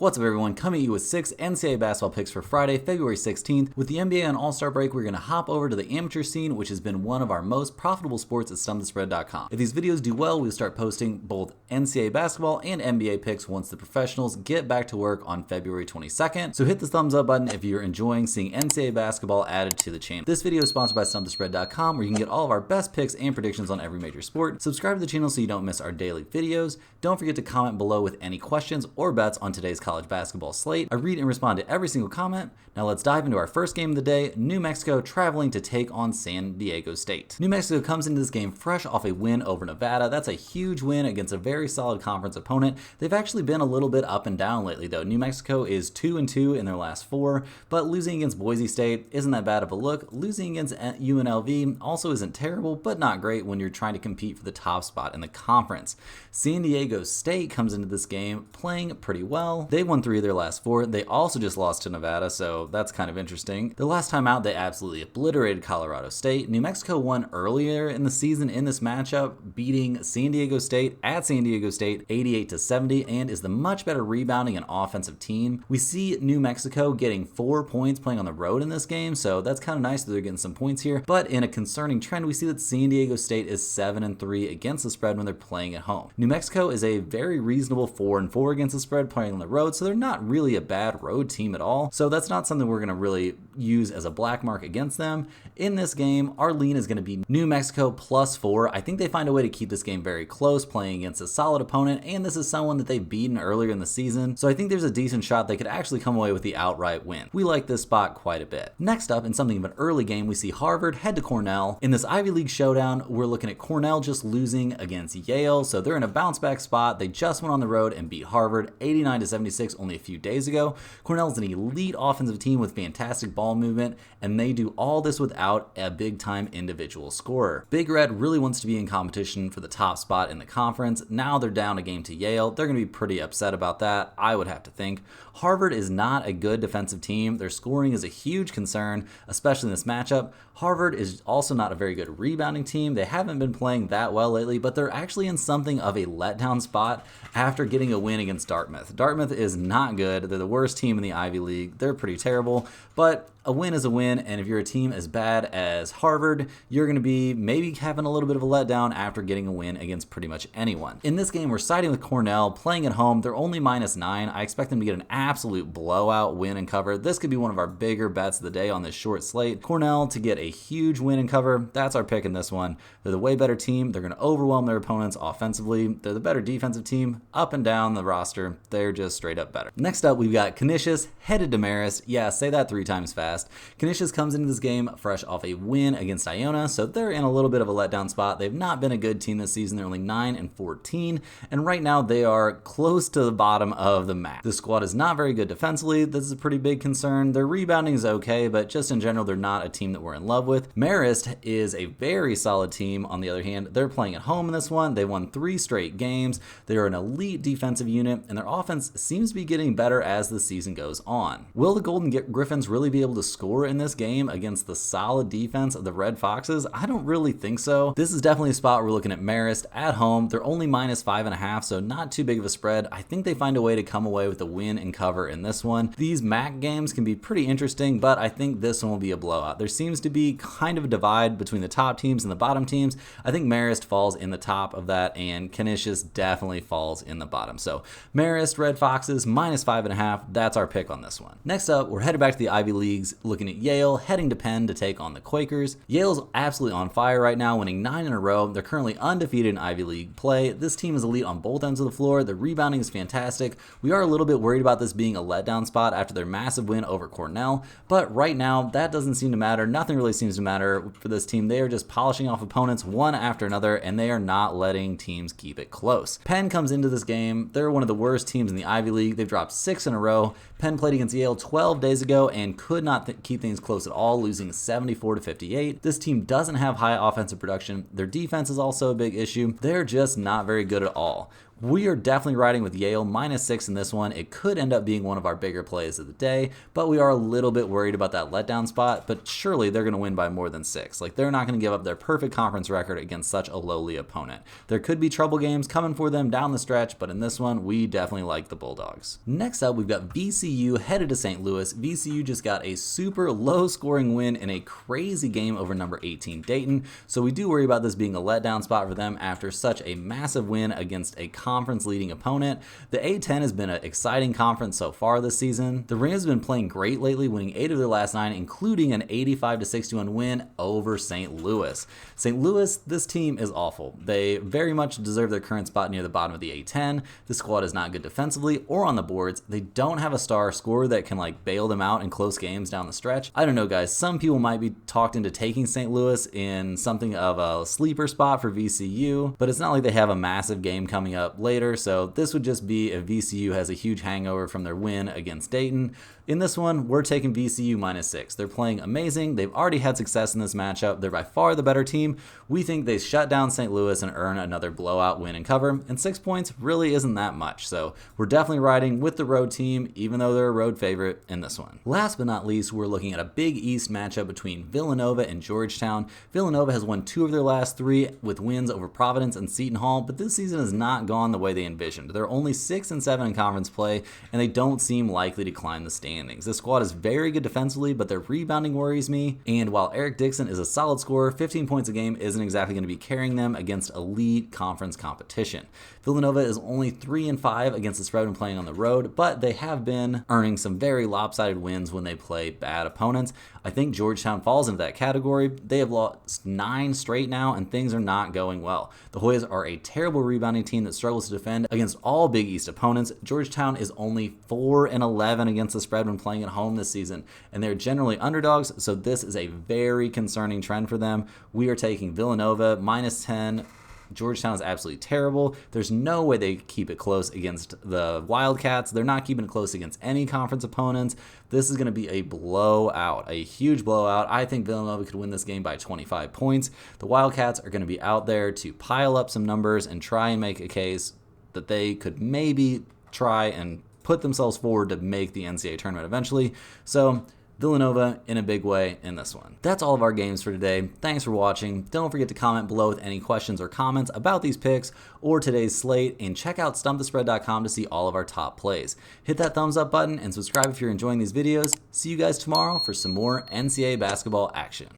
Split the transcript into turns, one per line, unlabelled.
What's up, everyone? Coming at you with 6 NCAA basketball picks for Friday, February 16th. With the NBA on All-Star break, we're going to hop over to the amateur scene, which has been one of our most profitable sports at StumpTheSpread.com. If these videos do well, we'll start posting both NCAA basketball and NBA picks once the professionals get back to work on February 22nd. So hit the thumbs up button if you're enjoying seeing NCAA basketball added to the channel. This video is sponsored by StumpTheSpread.com, where you can get all of our best picks and predictions on every major sport. Subscribe to the channel so you don't miss our daily videos. Don't forget to comment below with any questions or bets on today's college basketball slate. I read and respond to every single comment. Now let's dive into our first game of the day, New Mexico traveling to take on San Diego State. New Mexico comes into this game fresh off a win over Nevada. That's a huge win against a very solid conference opponent. They've actually been a little bit up and down lately though. New Mexico is 2-2 in their last 4, but losing against Boise State isn't that bad of a look. Losing against UNLV also isn't terrible, but not great when you're trying to compete for the top spot in the conference. San Diego State comes into this game playing pretty well. They won 3 of their last 4. They also just lost to Nevada, so that's kind of interesting. The last time out, they absolutely obliterated Colorado State. New Mexico won earlier in the season in this matchup, beating San Diego State at San Diego State 88-70, and is the much better rebounding and offensive team. We see New Mexico getting 4 points playing on the road in this game, so that's kind of nice that they're getting some points here. But in a concerning trend, we see that San Diego State is 7-3 against the spread when they're playing at home. New Mexico is a very reasonable 4-4 against the spread playing on the road, so they're not really a bad road team at all. So that's not something we're going to really use as a black mark against them. In this game, our lean is going to be New Mexico +4. I think they find a way to keep this game very close, playing against a solid opponent, and this is someone that they've beaten earlier in the season. So I think there's a decent shot they could actually come away with the outright win. We like this spot quite a bit. Next up, in something of an early game, we see Harvard head to Cornell. In this Ivy League showdown, we're looking at Cornell just losing against Yale, so they're in a bounce back spot. They just went on the road and beat Harvard 89-76 only a few days ago. Cornell is an elite offensive team with fantastic ball movement, and they do all this without a big-time individual scorer. Big Red really wants to be in competition for the top spot in the conference. Now they're down a game to Yale. They're going to be pretty upset about that, I would have to think. Harvard is not a good defensive team. Their scoring is a huge concern, especially in this matchup. Harvard is also not a very good rebounding team. They haven't been playing that well lately, but they're actually in something of a letdown spot after getting a win against Dartmouth. Dartmouth is not good. They're the worst team in the Ivy League. They're pretty terrible, but a win is a win, and if you're a team as bad as Harvard, you're going to be maybe having a little bit of a letdown after getting a win against pretty much anyone. In this game, we're siding with Cornell, playing at home. They're only -9. I expect them to get an absolute blowout win and cover. This could be one of our bigger bets of the day on this short slate. Cornell to get a huge win and cover. That's our pick in this one. They're the way better team. They're going to overwhelm their opponents offensively. They're the better defensive team. Up and down the roster, they're just straight up better. Next up, we've got Canisius headed to Marist. Yeah, say that 3 times fast. Canisius comes into this game fresh off a win against Iona, so they're in a little bit of a letdown spot. They've not been a good team this season. They're only 9-14, and right now they are close to the bottom of the map. The squad is not very good defensively. This is a pretty big concern. Their rebounding is okay, but just in general, they're not a team that we're in love with. Marist is a very solid team. On the other hand, they're playing at home in this one. They won 3 straight games. They're an elite defensive unit, and their offense seems to be getting better as the season goes on. Will the Golden Griffins really be able to score in this game against the solid defense of the Red Foxes? I don't really think so. This is definitely a spot we're looking at Marist at home. They're only -5.5, so not too big of a spread. I think they find a way to come away with a win and cover in this one. These MAC games can be pretty interesting, but I think this one will be a blowout. There seems to be kind of a divide between the top teams and the bottom teams. I think Marist falls in the top of that, and Canisius definitely falls in the bottom. So Marist, Red Foxes, -5.5. That's our pick on this one. Next up, we're headed back to the Ivy Leagues, looking at Yale heading to Penn to take on the Quakers. Yale's absolutely on fire right now, winning 9 in a row. They're currently undefeated in Ivy League play. This team is elite on both ends of the floor. The rebounding is fantastic. We are a little bit worried about this being a letdown spot after their massive win over Cornell, but right now that doesn't seem to matter. Nothing really seems to matter for this team. They are just polishing off opponents one after another, and they are not letting teams keep it close. Penn comes into this game. They're one of the worst teams in the Ivy League. They've dropped 6 in a row. Penn played against Yale 12 days ago and could not keep things close at all, losing 74-58. This team doesn't have high offensive production. Their defense is also a big issue. They're just not very good at all. We are definitely riding with Yale -6 in this one. It could end up being one of our bigger plays of the day, but we are a little bit worried about that letdown spot, but surely they're going to win by more than 6. Like, they're not going to give up their perfect conference record against such a lowly opponent. There could be trouble games coming for them down the stretch, but in this one, we definitely like the Bulldogs. Next up, we've got VCU headed to St. Louis. VCU just got a super low-scoring win in a crazy game over number 18 Dayton, so we do worry about this being a letdown spot for them after such a massive win against a conference-leading opponent. The A10 has been an exciting conference so far this season. The Rams have been playing great lately, winning 8 of their last 9, including an 85-61 win over St. Louis. St. Louis, this team is awful. They very much deserve their current spot near the bottom of the A10. The squad is not good defensively or on the boards. They don't have a star scorer that can bail them out in close games down the stretch. I don't know, guys. Some people might be talked into taking St. Louis in something of a sleeper spot for VCU, but it's not like they have a massive game coming up later, so this would just be if VCU has a huge hangover from their win against Dayton. In this one, we're taking VCU -6. They're playing amazing. They've already had success in this matchup. They're by far the better team. We think they shut down St. Louis and earn another blowout win and cover, and 6 points really isn't that much. So we're definitely riding with the road team, even though they're a road favorite in this one. Last but not least, we're looking at a Big East matchup between Villanova and Georgetown. Villanova has won 2 of their last 3 with wins over Providence and Seton Hall, but this season has not gone the way they envisioned. They're only 6-7 in conference play, and they don't seem likely to climb the standings. This squad is very good defensively, but their rebounding worries me. And while Eric Dixon is a solid scorer, 15 points a game isn't exactly going to be carrying them against elite conference competition. Villanova is only 3-5 against the spread when playing on the road, but they have been earning some very lopsided wins when they play bad opponents. I think Georgetown falls into that category. They have lost 9 straight now, and things are not going well. The Hoyas are a terrible rebounding team that struggles to defend against all Big East opponents. Georgetown is only 4-11 against the spread when playing at home this season, and they're generally underdogs, so this is a very concerning trend for them. We are taking Villanova -10. Georgetown is absolutely terrible. There's no way they keep it close against the Wildcats. They're not keeping it close against any conference opponents. This is going to be a blowout, a huge blowout. I think Villanova could win this game by 25 points. The Wildcats are going to be out there to pile up some numbers and try and make a case that they could maybe try and put themselves forward to make the NCAA tournament eventually. So Villanova in a big way in this one. That's all of our games for today. Thanks for watching. Don't forget to comment below with any questions or comments about these picks or today's slate, and check out stumpthespread.com to see all of our top plays. Hit that thumbs up button and subscribe if you're enjoying these videos. See you guys tomorrow for some more NCAA basketball action.